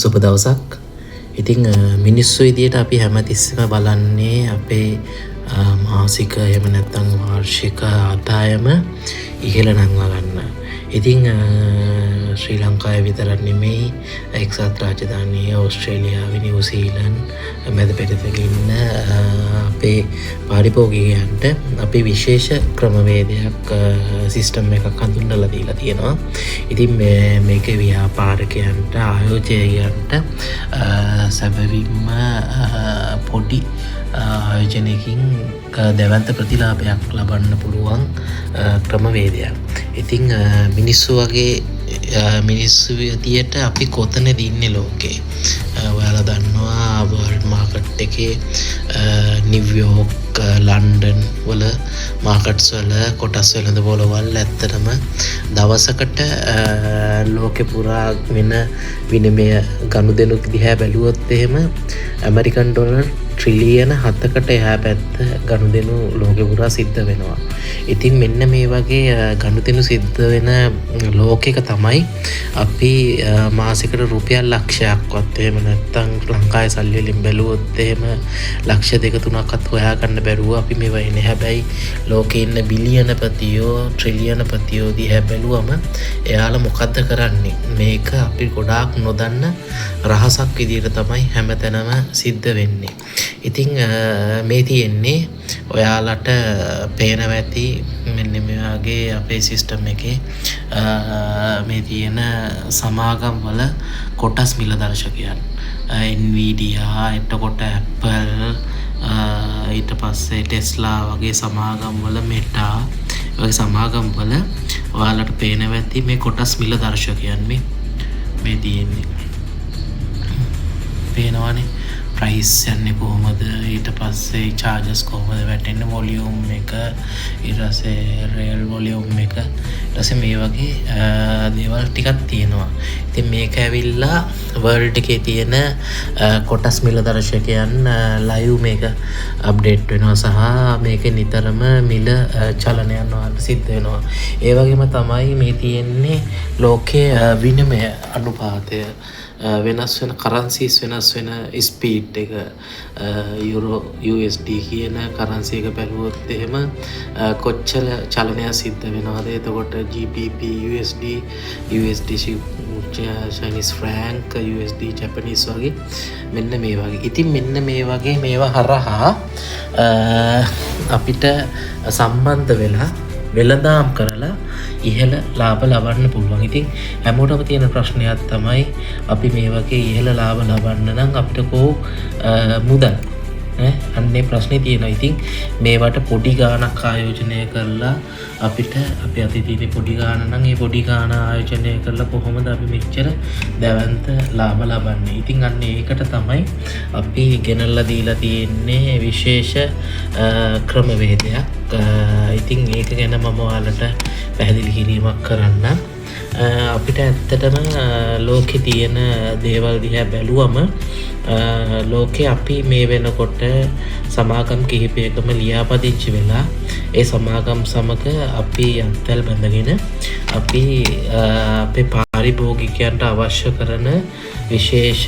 සුබ දවසක්. ඉතින් මිනිස්සු විදියට අපි හැමතිස්සෙම බලන්නේ අපේ මාසික එහෙම නැත්නම් වාර්ෂික ආදායම ඉහළ නංවා ගන්න. ඉතින් ශ්‍රී ලංකාවේ විතරක් නෙමෙයි එක්සත් රාජධානිය ඕස්ට්‍රේලියාවේ නිව්සීලන්ත මැද පෙරදිග ඉන්න අපේ පාරිභෝගිකයන්ට අපි විශේෂ ක්‍රමවේදයක් සිස්ටම් එකක් හඳුන්වලා දීලා තියෙනවා. ඉතින් මේකේ ව්‍යාපාරිකයන්ට ආයෝජකයන්ට සැබවින්ම පොඩි ආයෝජනයකින් දැවන්ත ප්‍රතිලාභයක් ලබන්න පුළුවන් ක්‍රමවේදයක්. ඉතින් මිනිස්සු වගේ මිනිස්සු විදියට අපි කොතනද ඉන්නේ ලෝකේ? ඔයාලා දන්නවා වර්ල්ඩ් මාකට් එකේ නිව්යෝර්ක් ලන්ඩන් වල මාකට්ස් වල කොටස් වෙළඳපොළවල් ඇත්තටම දවසකට ලෝකෙ පුරා වෙන විනිමය ගනුදෙනු දිහා බැලුවොත් එහෙම ඇමරිකන් ඩොලර් ට්‍රිලියන 7කට එහා පැත්ත ගනුදෙනු ලෝකෙ පුරා සිද්ධ වෙනවා. ඉතින් මෙන්න මේ වගේ ගනුදෙනු සිද්ධ වෙන ලෝකෙක තමයි අපි මාසෙකට රුපියල් ලක්ෂයක්වත් එහෙම නැත්නම් ලංකාවේ සල්ලි වලින් බැලුවොත් එහෙම ලක්ෂ 2-3ක්වත් හොයාගන්න බැරුව අපි මේවා එන්නේ. හැබැයි ලෝකේ ඉන්න බිලියනපතියෝ ට්‍රිලියනපතියෝ දිහා බැලුවම එයාලා මොකද්ද කරන්නේ? මේක අපි ගොඩාක් නොදන්න රහසක් විදියට තමයි හැමතැනම සිද්ධ වෙන්නේ. ඉතින් මේ තියෙන්නේ ඔයාලට පේනවා ඇති මෙන්න මේ වගේ අපේ සිස්ටම් එකේ මේ තියෙන සමාගම් වල කොටස් මිල දර්ශකයන් Nvidia එතකොට Apple ඊට පස්සේ Tesla වගේ සමාගම් වල Meta වගේ සමාගම් වල ඔයාලට පේනවා ඇති මේ කොටස් මිල දර්ශකයන් මේ තියෙන්නේ පේනවනේ ප්‍රයිස් යන්නේ කොහොමද ඊට පස්සේ charges කොහොමද වැටෙන්නේ වොලියුම් එක ඊට පස්සේ real volume එක ඊට පස්සේ මේ වගේ දේවල් ටිකක් තියෙනවා. ඉතින් මේක ඇවිල්ලා world එකේ තියෙන කොටස් මිල දර්ශකයන් live මේක අප්ඩේට් වෙනවා සහ මේක නිතරම මිල චලනයන් වල සිද්ධ වෙනවා. ඒ වගේම තමයි මේ තියෙන්නේ ලෝකයේ විනිමය අනුපාතය වෙනස් වෙන කරන්සිස් වෙනස් වෙන ස්පීඩ් එක යුරෝ USD කියන කරන්සි එක බැලුවොත් එහෙම කොච්චර චලනයක් සිද්ධ වෙනවද? එතකොට GBP USD Chinese franc USD Japanese වගේ මෙන්න මේ වගේ. ඉතින් මෙන්න මේ වගේ මේවා හරහා අපිට සම්බන්ධ වෙලා වෙළඳාම් කරලා ඉහළ ලාභ ලබන්න පුළුවන්. ඉතින් හැමෝටම තියෙන ප්‍රශ්නයක් තමයි අපි මේ වගේ ඉහළ ලාභ ලබන්න නම් අපිට මුදල් අන්නේ ප්‍රශ්නේ තියෙනවා. ඉතින් මේවට පොඩි ගාණක් ආයෝජනය කරලා අපිට අපි අතේ තියෙන පොඩි ගාණ නම් ඒ පොඩි ගාණ ආයෝජනය කරලා කොහොමද අපි මෙච්චර දැවන්ත ලාභ ලබන්නේ? ඉතින් අන්න ඒකට තමයි අපි ගෙනල්ලා දීලා තියෙන්නේ විශේෂ ක්‍රමවේදයක්. ඉතින් ඒක ගැන මම ඔයාලට පැහැදිලි කිරීමක් කරන්න. අපිට ඇත්තටම ලෝකේ තියෙන දේවල් දිහා බැලුවම ලෝකේ අපි මේ වෙනකොට සමාගම් කිහිපයකම ලියාපදිංචි වෙලා ඒ සමාගම් සමග අපි අත්වැල් බැඳගෙන අපි අපේ පාරිභෝගිකයන්ට අවශ්‍ය කරන විශේෂ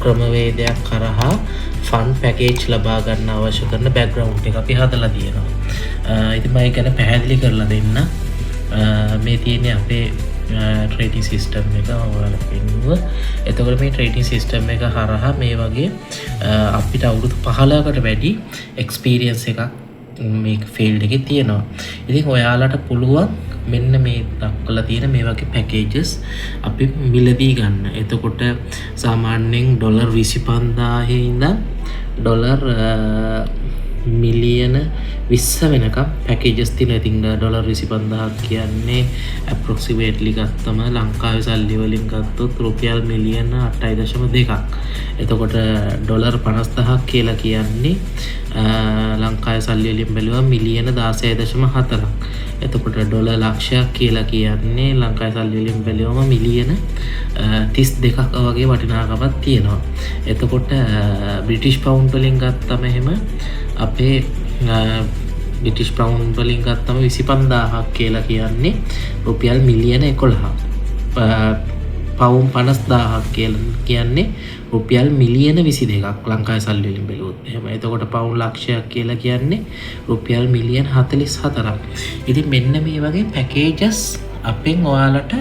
ක්‍රමවේදයක් කරහා ෆන් පැකේජ් ලබා ගන්න අවශ්‍ය කරන බෑග්ග්‍රවුන්ඩ් එක අපි හදලා තියෙනවා. ඉතින් මම ඒක ගැන පැහැදිලි කරලා දෙන්න. මේ තියෙන්නේ අපේ ට්‍රේඩින් සිස්ටම් එක ඔයාලට පෙන්නුවා. එතකොට මේ ට්‍රේඩින් සිස්ටම් එක හරහා මේ වගේ අපිට අවුරුදු 15කට වැඩි එක්ස්පීරියන්ස් එකක් මේ ෆීල්ඩ් එකේ තියෙනවා. ඉතින් ඔයාලට පුළුවන් මෙන්න මේ දක්වලා තියෙන මේ වගේ පැකේජස් අපි මිලදී ගන්න. එතකොට සාමාන්‍යයෙන් ඩොලර් 25000 ඉඳන් ඩොලර් මිලියන 20 වෙනකම් පැකේජස් තියෙනවා. ඉතින් ඩොලර් 25000 කියන්නේ ඇප්‍රොක්සිමේට්ලි ගත්තම ලංකාවේ සල්ලි වලින් ගත්තොත් රුපියල් මිලියන 8.2ක්. එතකොට ඩොලර් 50000ක් කියලා කියන්නේ ලංකාවේ සල්ලි වලින් බැලුවා මිලියන 16.4ක්. එතකොට ඩොලර් ලක්ෂයක් කියලා කියන්නේ ලංකාවේ සල්ලි වලින් බැලුවම මිලියන 32ක් වගේ වටිනාකමක් තියෙනවා. එතකොට බ්‍රිටිෂ් පවුන්ඩ් වලින් ගත්තම එහෙම අපේ බ්‍රිටිෂ් පවුන්ඩ් වලින් ගත්තම 25000ක් කියලා කියන්නේ රුපියල් මිලියන 11ක්. පවුම් 50000ක් කියලා කියන්නේ රුපියල් මිලියන 22ක් ලංකාවේ සල්ලි වලින් බැලුවොත් එහෙම. එතකොට පවුම් ලක්ෂයක් කියලා කියන්නේ රුපියල් මිලියන 44ක්. ඉතින් මෙන්න මේ වගේ පැකේජස් අපෙන් ඔයාලට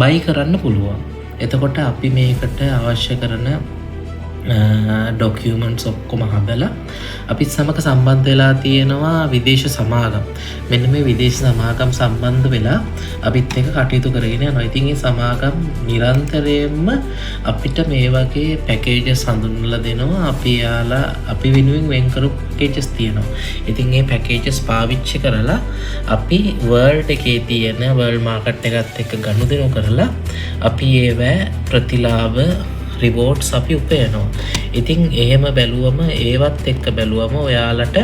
බයි කරන්න පුළුවන්. එතකොට අපි මේකට අවශ්‍ය කරන ඩොකියුමන්ට්ස් ඔක්කොම හදලා අපිත් සමග සම්බන්ධ වෙලා තියෙනවා විදේශ සමාගම්. මෙන්න මේ විදේශ සමාගම් සම්බන්ධ වෙලා අපිත් එක්ක කටයුතු කරගෙන යනවා. ඉතින් මේ සමාගම් නිරන්තරයෙන්ම අපිට මේ වගේ පැකේජස් හඳුන්වලා දෙනවා. අපි වෙනුවෙන් වෙන් කරපු පැකේජස් තියෙනවා. ඉතින් මේ පැකේජස් පාවිච්චි කරලා අපි වර්ල්ඩ් එකේ තියෙන වර්ල්ඩ් මාකට් එකත් එක්ක ගනුදෙනු කරලා අපි ඒවැ ප්‍රතිලාභ රිවෝඩ්ස් අපි උපයනවා. ඉතින් එහෙම බැලුවම ඒවත් එක්ක බැලුවම ඔයාලට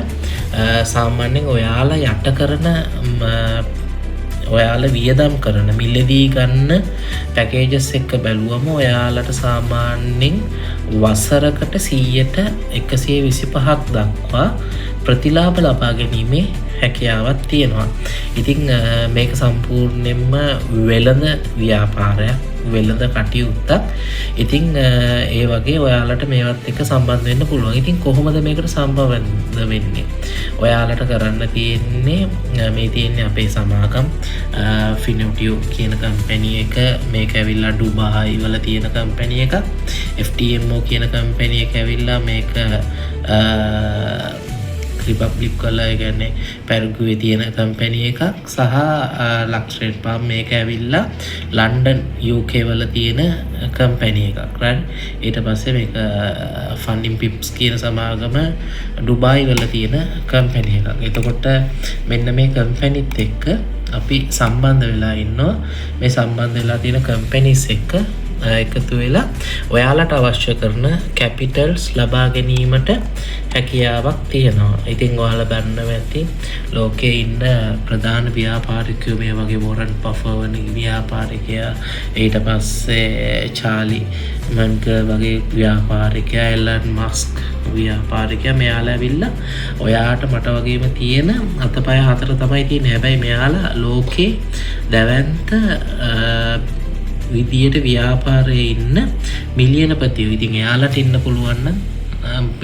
සාමාන්‍යයෙන් ඔයාලා යට කරන ඔයාලා වියදම් කරන මිලදී ගන්න පැකේජස් එක්ක බැලුවම ඔයාලට සාමාන්‍යයෙන් වසරකට 100ට 125ක් දක්වා ප්‍රතිලාභ ලබා ගැනීමේ හැකියාවක් තියෙනවා. ඉතින් මේක සම්පූර්ණයෙන්ම වෙළඳ ව්‍යාපාරයක්, වෙළඳ කටයුත්තක්. ඉතින් ඒ වගේ ඔයාලට මේවත් එක්ක සම්බන්ධ වෙන්න පුළුවන්. ඉතින් කොහොමද මේකට සම්බන්ධ වෙන්නේ? ඔයාලට කරන්න තියෙන්නේ මේ තියෙන්නේ අපේ සමාගම් ෆිනොටියෝ කියන කම්පැනි එක. මේක ඇවිල්ලා ඩුබායි වල තියෙන කම්පැනි එකක්. FTMO කියන කම්පැනි එක ඇවිල්ලා මේක රිපබ්ලික් කලා ගැන්නේ පැරගුවේ තියෙන කම්පැනි එකක් සහ ලක්ෂ්‍රේට් පාම් මේක ඇවිල්ලා ලන්ඩන් UK වල තියෙන කම්පැනි එකක්. ඊට පස්සේ මේක ෆන්ඩින් පිප්ස් කියන සමාගම ඩුබායි වල තියෙන කම්පැනි එකක්. එතකොට මෙන්න මේ කම්පැනිත් එක්ක අපි සම්බන්ධ වෙලා ඉන්නවා. මේ සම්බන්ධ වෙලා තියෙන කම්පැනිස් එක්ක එකතු වෙලා ඔයාලට අවශ්‍ය කරන කැපිටල්ස් ලබා ගැනීමට හැකියාවක් තියෙනවා. ඉතින් ඔයාලා දන්නවා ඇති ලෝකේ ඉන්න ප්‍රධාන ව්‍යාපාරිකයෝ මේ වගේ වොරන් බෆර් වගේ ව්‍යාපාරිකයා, ඊට පස්සේ චාලි මන්ගර් වගේ ව්‍යාපාරිකයා, එලන් මස්ක් ව්‍යාපාරිකයා, මෙයාලා ඇවිල්ලා ඔයාට මට වගේම තියෙන අතපය හතර තමයි තියෙන්නේ. හැබැයි මෙයාලා ලෝකේ දැවැන්ත විදියට ව්‍යාපාරයේ ඉන්න මිලියනපතියෝ. ඉතින් එයාලට ඉන්න පුළුවන් නම්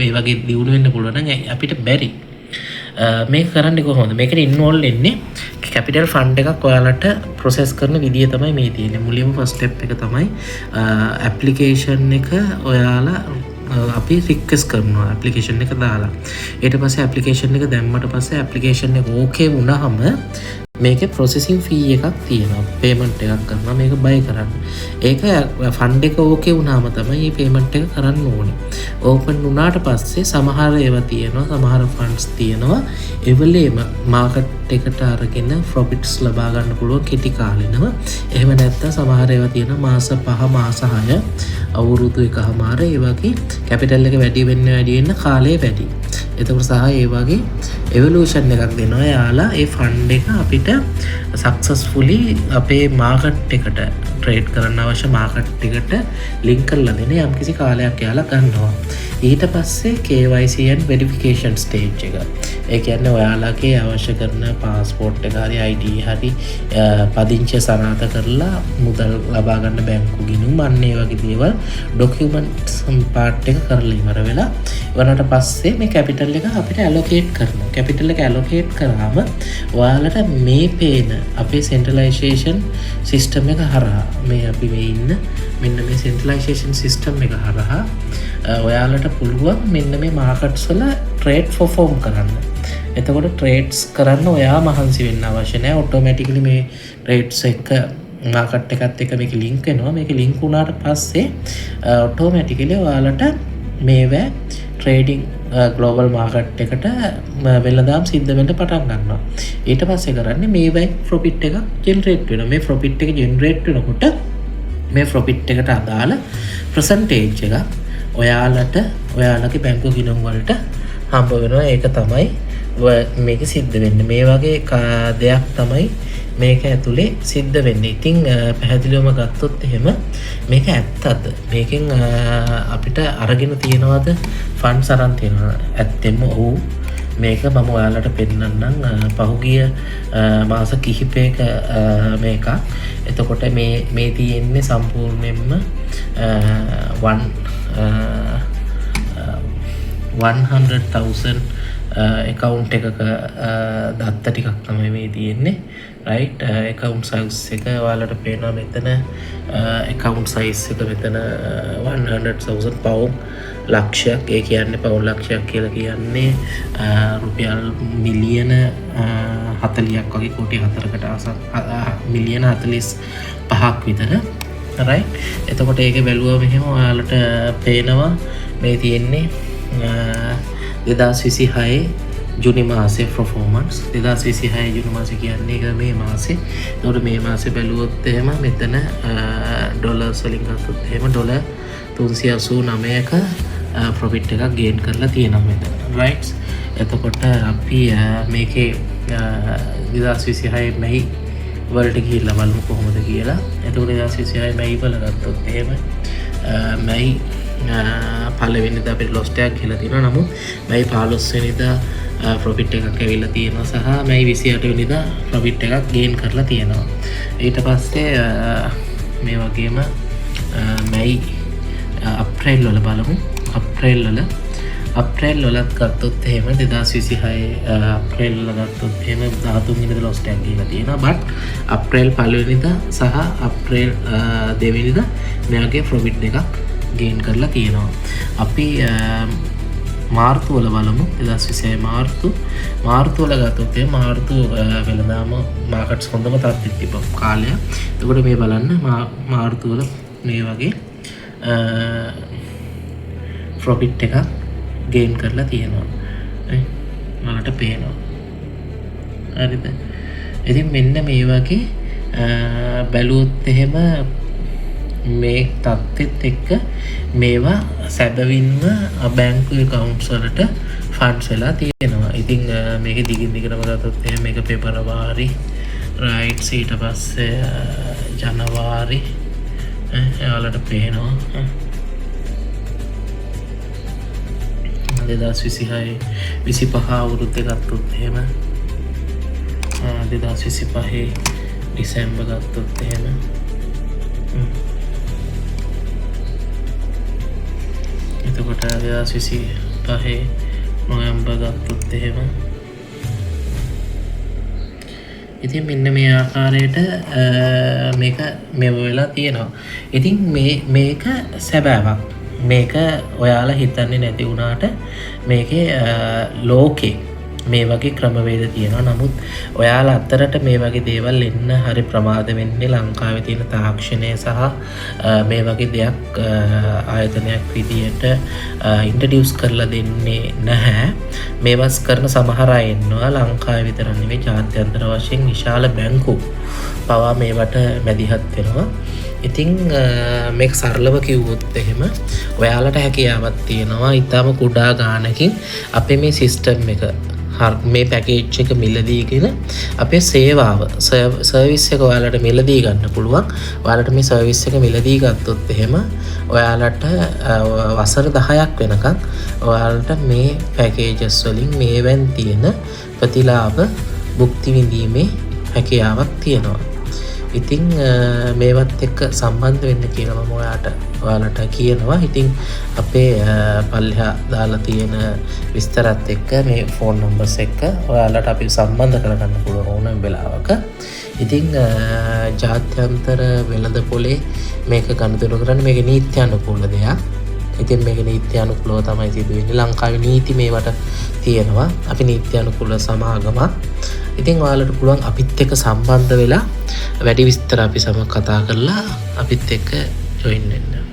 ඒ වගේ දියුණු වෙන්න පුළුවන් නම් අපිට බැරි. මේක කරන්නේ කොහොමද? මේකට ඉන්වෝල්ව් වෙන්නේ කැපිටල් ෆන්ඩ් එකක් ඔයාලට ප්‍රොසෙස් කරන විදිය තමයි මේ තියෙන්නේ. මුලින්ම ෆස්ට් ස්ටෙප් එක තමයි ඇප්ලිකේෂන් එක ඔයාලා අපි රික්වෙස්ට් කරනවා ඇප්ලිකේෂන් එක දාලා. ඊට පස්සේ ඇප්ලිකේෂන් එක දැම්මට පස්සේ ඇප්ලිකේෂන් එක ඕකේ වුණාම මේක ප්‍රොසෙසින් ෆී එකක් තියෙනවා. පේමන්ට් එකක් කරනවා මේක බයි කරන්න. ඒක ෆන්ඩ් එක ඕකේ වුණාම තමයි මේ පේමන්ට් එක කරන්න ඕනේ. ඕපන් වුණාට පස්සේ සමහර ඒවා තියෙනවා, සමහර ෆන්ඩ්ස් තියෙනවා. ඒවලේම මාකට් එකට අරගෙන ප්‍රොෆිට්ස් ලබා ගන්න පුළුවන් කෙටි කාලිනව. එහෙම නැත්නම් සමහර ඒවා තියෙනවා මාස 5 මාස 6 අවුරුදු එකමාර ඒ වගේ කැපිටල් එක වැඩි වෙන්න කාලය වැඩි. එතකොට සහ ඒ වගේ එවලූෂන් එකක් දෙනවා. යාලා ඒ ෆන්ඩ් එක අපිට සක්සස්ෆුලි අපේ මාකට් එකට ට්‍රේඩ් කරන්න අවශ්‍ය මාකට් එකට ලින්ක් කරලා දෙන යම්කිසි කාලයක් යාලා ගන්නවා. ඊට පස්සේ KYC and verification stage එක. ඒ කියන්නේ ඔයාලගේ අවශ්‍ය කරන පාස්පෝර්ට් එක හරි ID හරි පදිංචිය සනාථ කරලා මුදල් ලබා ගන්න බැංකු ගිණුම් අන්න ඒ වගේ දේවල් ඩොකියුමන්ට්ස් පාර්ට් එක කරලා ඉවර වෙලා වරට පස්සේ මේ කැපිටල් එක අපිට ඇලොකේට් කරනවා. කැපිටල් එක ඇලොකේට් කරාම ඔයාලට මේ පේන අපේ සෙන්ට්‍රලයිසේෂන් සිස්ටම් එක හරහා මේ අපි මේ ඉන්න මෙන්න මේ සෙන්ට්‍රලයිසේෂන් සිස්ටම් එක හරහා ඔයාලට පුළුවන් මෙන්න මේ මාකට්ස් වල ට්‍රේඩ් පර්ෆෝම් කරන්න. එතකොට ට්‍රේඩ්ස් කරන්න ඔයා මහන්සි වෙන්න අවශ්‍ය නැහැ. ඔටෝමැටිකලි මේ ට්‍රේඩ්ස් එක මාකට් එකත් එක්ක මේක ලින්ක් වෙනවා. මේක ලින්ක් වුණාට පස්සේ ඔටෝමැටිකලි ඔයාලට මේවා ට්‍රේඩින් ග්ලෝබල් මාකට් එකට වෙළඳාම් සිද්ධ වෙන්න පටන් ගන්නවා. ඊට පස්සේ කරන්නේ මේවයි ප්‍රොෆිට් එකක් ජෙනරේට් වෙනවා. මේ ප්‍රොෆිට් එක ජෙනරේට් වෙනකොට මේ ප්‍රොෆිට් එකට අදාළ ප්‍රසන්ටේජ් එක ඔයාලගේ බැංකු ගිණුම් වලට හම්බ වෙනවා. ඒක තමයි මේක සිද්ධ වෙන්නේ. මේ වගේ දෙයක් තමයි මේක ඇතුලේ සිද්ධ වෙන්නේ. ඉතින් පැහැදිලිවම ගත්තොත් එහෙම මේක ඇත්තද? මේකෙන් අපිට අරගෙන තියනවාද ෆන්ඩ්ස් අරන් තියනවා? ඇත්තෙන්ම ඔව්. මේක මම ඔයාලට පෙන්වන්නම් පහුගිය මාස කිහිපයක මේක. එතකොට මේ තියෙන්නේ සම්පූර්ණයෙන්ම 100,000 account එකක දත්ත ටිකක් තමයි මේ තියෙන්නේ. right account size එක ඔයාලට පේනවා මෙතන account size එක මෙතන 100,000 pound ලක්ෂයක්. ඒ කියන්නේ පවුන් ලක්ෂයක් කියලා කියන්නේ රුපියල් මිලියන 40ක් වගේ කෝටි 4කට ආසන්න මිලියන 45ක් විතර. right එතකොට ඒක බැලුවා මෙහෙම ඔයාලට පේනවා මේ තියෙන්නේ 2026 ජුනි මාසේ performance 2026 ජුනි මාසේ කියන්නේ ඒක මේ මාසේ. එතකොට මේ මාසේ බැලුවොත් එහෙම මෙතන ඩොලර්ස් වලින් ගත්තොත් එහෙම ඩොලර් 389ක profit එකක් gain කරලා තියෙනවා මෙතන. right එතකොට අපි මේකේ 2026 මැයි වලට ගිහිල්ලා බලමු කොහොමද කියලා. එතකොට 2026 මැයි වල ගත්තොත් එහෙම මැයි පළවෙනිදා අපිට loss එකක් කියලා තියෙනවා. නමුත් මැයි 15 වෙනිදා profit එකක් ඇවිල්ලා තියෙනවා සහ මැයි 28 වෙනිදා profit එකක් gain කරලා තියෙනවා. ඊට පස්සේ මේ වගේම මැයි අප්‍රේල් වල බලමු. අප්‍රේල් වලත් ගත්තොත් එහෙම 2026 අප්‍රේල් වල ගත්තොත් එහෙම 13 වෙනිදා loss එකක් ගිහලා තියෙනවා. but අප්‍රේල් 1 වෙනිදා සහ අප්‍රේල් 2 වෙනිදා මෙයාගේ profit එකක් gain කරලා තියෙනවා. අපි මාර්තු වල බලමු. 2026 මාර්තු වල ගත්තොත් එහෙම මාර්තු වෙළඳාම මාකට්ස් හොඳම තත්ත්වෙක තිබ්බ කාලය. එතකොට මේ බලන්න මාර්තු වල මේ වගේ profit එකක් gain කරලා තියෙනවා. ඔයාලට පේනවා. හරිද? ඉතින් මෙන්න මේ වගේ බැලුවොත් එහෙම මේ තත්ත්වෙත් එක්ක මේවා සැබවින්ම බැංකු accounts වලට funds වෙලා තියෙනවා. ඉතින් මේක දිගින් දිගටම ගත්තොත් එහෙම මේක පෙබරවාරි right ඊට පස්සේ ජනවාරි ඔයාලට පේනවා 2026 අවුරුද්දේ ගත්තොත් එහෙම 2025 ඩිසැම්බර් ගත්තොත් එහෙම එතකොට 2025 නොවැම්බර් ගත්තොත් එහෙම ඉතින් මෙන්න මේ ආකාරයට මේක මෙව වෙලා තියෙනවා. ඉතින් මේක සැබෑවක්. මේක ඔයාලා හිතන්නේ නැති වුණාට මේකේ ලෝකේ මේ වගේ ක්‍රමවේද තියෙනවා. නමුත් ඔයාලා අතරට මේ වගේ දේවල් එන්න හරි ප්‍රමාද වෙන්නේ ලංකාවේ තියෙන තාක්ෂණය සහ මේ වගේ දෙයක් ආයතනයක් විදියට ඉන්ට්‍රොඩියුස් කරලා දෙන්නේ නැහැ. මේවස් කරන සමහර අය ඉන්නවා ලංකාවේ විතර නෙවෙයි ජාත්‍යන්තර වශයෙන් විශාල බැංකු පවා මේවට මැදිහත් වෙනවා. ඉතින් මේක සරලව කිව්වොත් එහෙම ඔයාලට හැකියාවක් තියෙනවා ඊටම කුඩා ගානකින් අපේ මේ සිස්ටම් එක මේ පැකේජ් එක මිලදීගෙන අපේ සේවාව සර්විස් එක ඔයාලට මිලදී ගන්න පුළුවන්. ඔයාලට මේ සර්විස් එක මිලදී ගත්තොත් එහෙම ඔයාලට වසර 10ක් වෙනකන් ඔයාලට මේ පැකේජස් වලින් මේවෙන් තියෙන ප්‍රතිලාභ භුක්ති විඳීමේ හැකියාවක් තියෙනවා. ඉතින් මේවත් එක්ක සම්බන්ධ වෙන්න කියලා මම ඔයාලට කියනවා. ඉතින් අපේ පල්ලෙහා දාලා තියෙන විස්තරත් එක්ක මේ ෆෝන් නම්බර්ස් එක්ක ඔයාලට අපි සම්බන්ධ කරගන්න පුළුවන් ඕනම වෙලාවක. ඉතින් ජාත්‍යන්තර වෙළඳපොලේ මේක ගනුදෙනු කරන්නේ මේක නීත්‍යානුකූල දෙයක්. ඉතින් මේක නීත්‍යානුකූලව තමයි සිදුවෙන්නේ. ලංකාවේ නීති මේවට තියෙනවා. අපි නීත්‍යානුකූල සමාගමක්. ඉතින් ඔයාලට පුළුවන් අපිත් එක්ක සම්බන්ධ වෙලා වැඩි විස්තර අපි සමග කතා කරලා අපිත් එක්ක ජොයින් වෙන්න.